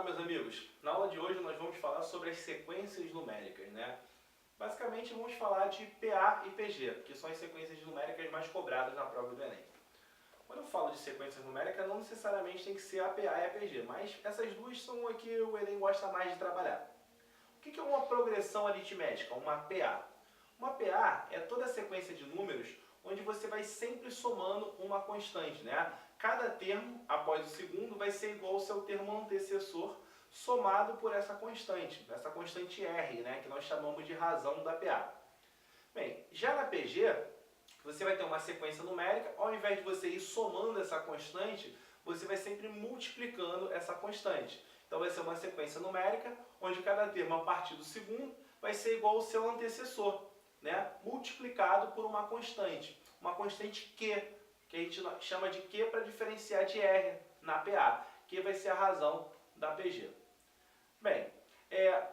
meus amigos, na aula de hoje nós vamos falar sobre as sequências numéricas, né? Basicamente vamos falar de PA e PG, que são as sequências numéricas mais cobradas na prova do Enem. Quando eu falo de sequências numéricas, não necessariamente tem que ser a PA e a PG, mas essas duas são a que o Enem gosta mais de trabalhar. O que é uma progressão aritmética, uma PA? Uma PA é toda a sequência de números onde você vai sempre somando uma constante, né? Cada termo, após o segundo, vai ser igual ao seu termo antecessor, somado por essa constante R, né? Que nós chamamos de razão da PA. Bem, já na PG, você vai ter uma sequência numérica, ao invés de você ir somando essa constante, você vai sempre multiplicando essa constante. Então vai ser uma sequência numérica, onde cada termo, a partir do segundo, vai ser igual ao seu antecessor, né? Multiplicado por uma constante Q, que a gente chama de Q para diferenciar de R na PA, que vai ser a razão da PG. Bem,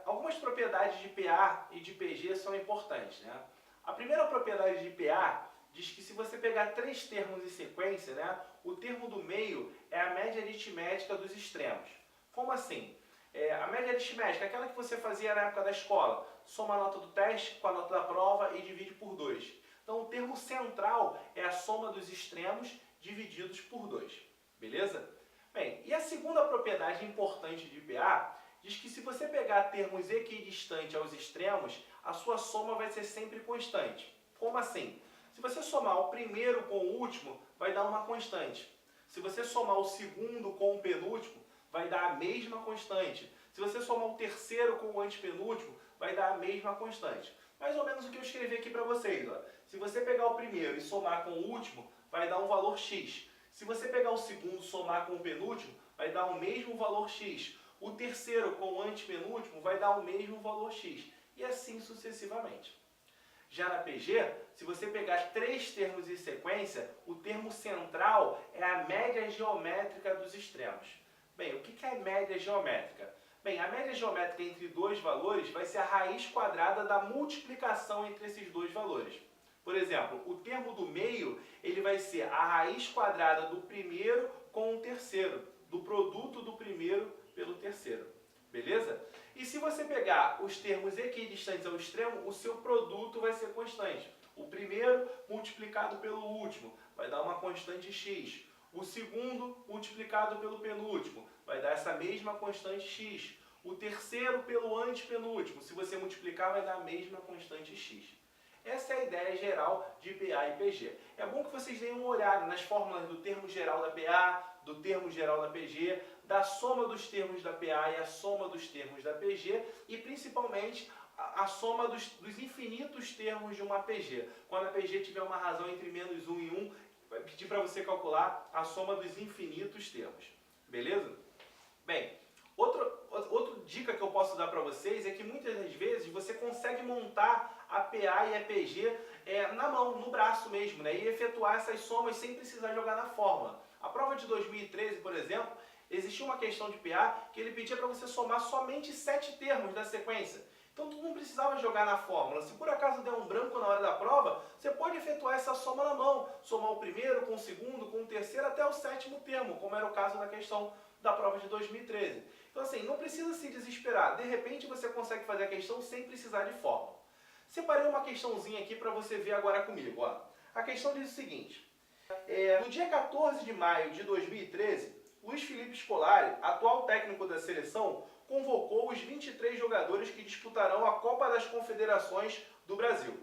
algumas propriedades de PA e de PG são importantes, né? A primeira propriedade de PA diz que se você pegar três termos em sequência, né, o termo do meio é a média aritmética dos extremos. Como assim? A média aritmética é aquela que você fazia na época da escola. Soma a nota do teste com a nota da prova e divide por 2. Então o termo central é a soma dos extremos divididos por 2. Beleza? Bem, e a segunda propriedade importante de PA diz que se você pegar termos equidistantes aos extremos, a sua soma vai ser sempre constante. Como assim? Se você somar o primeiro com o último, vai dar uma constante. Se você somar o segundo com o penúltimo, vai dar a mesma constante. Se você somar o terceiro com o antepenúltimo, vai dar a mesma constante. Mais ou menos o que eu escrevi aqui para vocês. Ó. Se você pegar o primeiro e somar com o último, vai dar um valor x. Se você pegar o segundo e somar com o penúltimo, vai dar o mesmo valor x. O terceiro com o antepenúltimo vai dar o mesmo valor x. E assim sucessivamente. Já na PG, se você pegar três termos em sequência, o termo central é a média geométrica dos extremos. Bem, o que é média geométrica? Bem, a média geométrica entre dois valores vai ser a raiz quadrada da multiplicação entre esses dois valores. Por exemplo, o termo do meio ele vai ser a raiz quadrada do primeiro com o terceiro, do produto do primeiro pelo terceiro. Beleza? E se você pegar os termos equidistantes ao extremo, o seu produto vai ser constante. O primeiro multiplicado pelo último vai dar uma constante x. O segundo multiplicado pelo penúltimo vai dar essa mesma constante x. O terceiro pelo antepenúltimo, se você multiplicar, vai dar a mesma constante x. Essa é a ideia geral de PA e PG. É bom que vocês deem uma olhada nas fórmulas do termo geral da PA, do termo geral da PG, da soma dos termos da PA e a soma dos termos da PG e principalmente a soma dos infinitos termos de uma PG. Quando a PG tiver uma razão entre menos 1 e 1, vai pedir para você calcular a soma dos infinitos termos. Beleza? Bem, outra dica que eu posso dar para vocês é que muitas das vezes você consegue montar a PA e a PG na mão, no braço mesmo, né? E efetuar essas somas sem precisar jogar na fórmula. A prova de 2013, por exemplo, existia uma questão de PA que ele pedia para você somar somente 7 termos da sequência. Então tu não precisava jogar na fórmula. Se por acaso der um branco na hora da prova, você pode efetuar essa soma na mão. Somar o primeiro com o segundo, com o terceiro, até o sétimo termo, como era o caso na questão da prova de 2013. Então assim, não precisa se desesperar. De repente você consegue fazer a questão sem precisar de fórmula. Separei uma questãozinha aqui para você ver agora comigo. Ó. A questão diz o seguinte. No dia 14 de maio de 2013, Luiz Felipe Scolari, atual técnico da seleção, convocou os 23 jogadores que disputarão a Copa das Confederações do Brasil.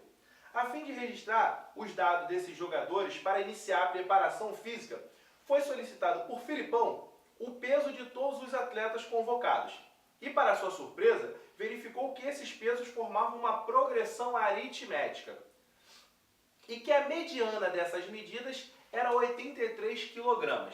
A fim de registrar os dados desses jogadores para iniciar a preparação física, foi solicitado por Filipão o peso de todos os atletas convocados. E, para sua surpresa, verificou que esses pesos formavam uma progressão aritmética. E que a mediana dessas medidas era 83 kg.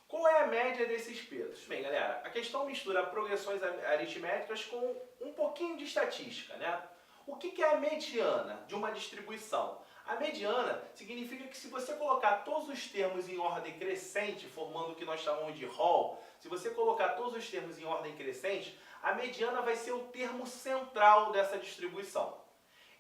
Qual é a média desses pesos? Bem, galera, a questão mistura progressões aritméticas com um pouquinho de estatística, né? O que é a mediana de uma distribuição? A mediana significa que se você colocar todos os termos em ordem crescente, formando o que nós chamamos de rol, se você colocar todos os termos em ordem crescente, a mediana vai ser o termo central dessa distribuição.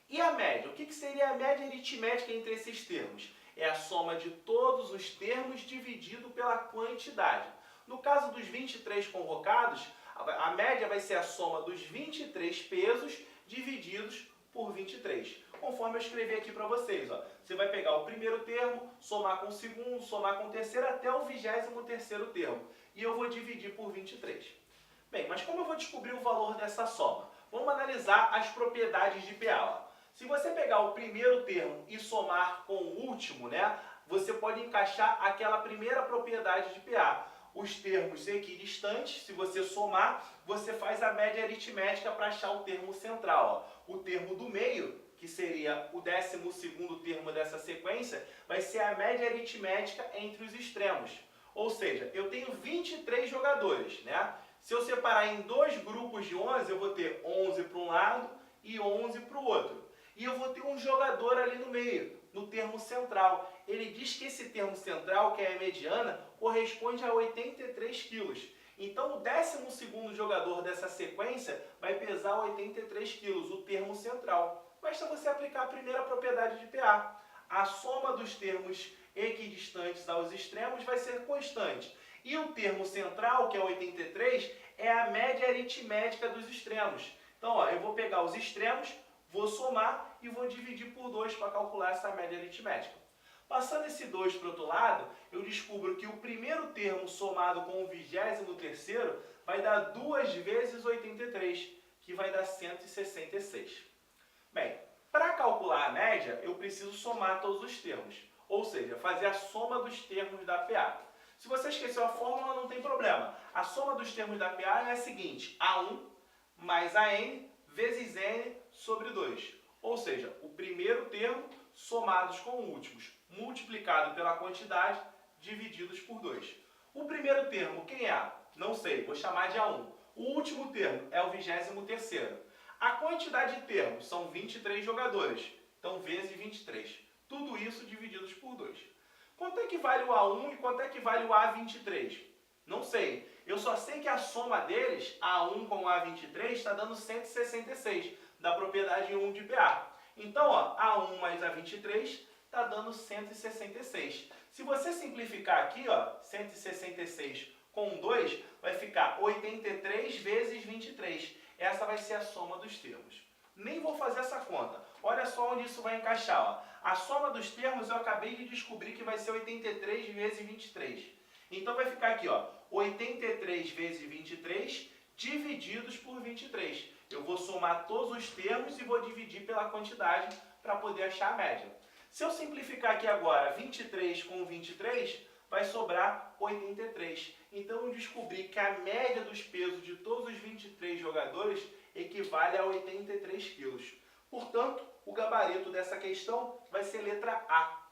E a média? O que seria a média aritmética entre esses termos? É a soma de todos os termos dividido pela quantidade. No caso dos 23 convocados, A média vai ser a soma dos 23 pesos divididos por 23. Conforme eu escrevi aqui para vocês, ó. Você vai pegar o primeiro termo, somar com o segundo, somar com o terceiro, até o 23º termo. E eu vou dividir por 23. Bem, mas como eu vou descobrir o valor dessa soma? Vamos analisar as propriedades de PA. Ó. Se você pegar o primeiro termo e somar com o último, né, você pode encaixar aquela primeira propriedade de PA. Os termos equidistantes, se você somar, você faz a média aritmética para achar o termo central. Ó. O termo do meio, que seria o 12º termo dessa sequência, vai ser a média aritmética entre os extremos. Ou seja, eu tenho 23 jogadores, né? Se eu separar em dois grupos de 11, eu vou ter 11 para um lado e 11 para o outro. E eu vou ter um jogador ali no meio, no termo central. Ele diz que esse termo central, que é a mediana, corresponde a 83 quilos. Então, o 12º jogador dessa sequência vai pesar 83 quilos, o termo central. Basta você aplicar a primeira propriedade de PA. A soma dos termos equidistantes aos extremos vai ser constante. E o termo central, que é 83, é a média aritmética dos extremos. Então, ó, eu vou pegar os extremos, vou somar e vou dividir por 2 para calcular essa média aritmética. Passando esse 2 para o outro lado, eu descubro que o primeiro termo somado com o 23º vai dar 2 vezes 83, que vai dar 166. Bem, para calcular a média, eu preciso somar todos os termos, ou seja, fazer a soma dos termos da PA. Se você esqueceu a fórmula, não tem problema. A soma dos termos da PA é a seguinte: A1 mais AN vezes N sobre 2. Ou seja, o primeiro termo somados com o último, multiplicado pela quantidade, divididos por 2. O primeiro termo, quem é? Não sei, vou chamar de A1. O último termo é o 23º. A quantidade de termos são 23 jogadores, então vezes 23. Tudo isso divididos por 2. Quanto é que vale o A1 e quanto é que vale o A23? Não sei. Eu só sei que a soma deles, A1 com A23, está dando 166, da propriedade 1 de PA. Então, ó, A1 mais A23 está dando 166. Se você simplificar aqui, ó, 166 com 2, vai ficar 83 vezes 23. Essa vai ser a soma dos termos. Nem vou fazer essa conta. Olha só onde isso vai encaixar. Ó. A soma dos termos eu acabei de descobrir que vai ser 83 vezes 23. Então vai ficar aqui, ó, 83 vezes 23 divididos por 23. Eu vou somar todos os termos e vou dividir pela quantidade para poder achar a média. Se eu simplificar aqui agora 23 com 23, vai sobrar 83. Então eu descobri que a média dos pesos de todos os 23 jogadores equivale a 83 quilos. Portanto, o gabarito dessa questão vai ser letra A.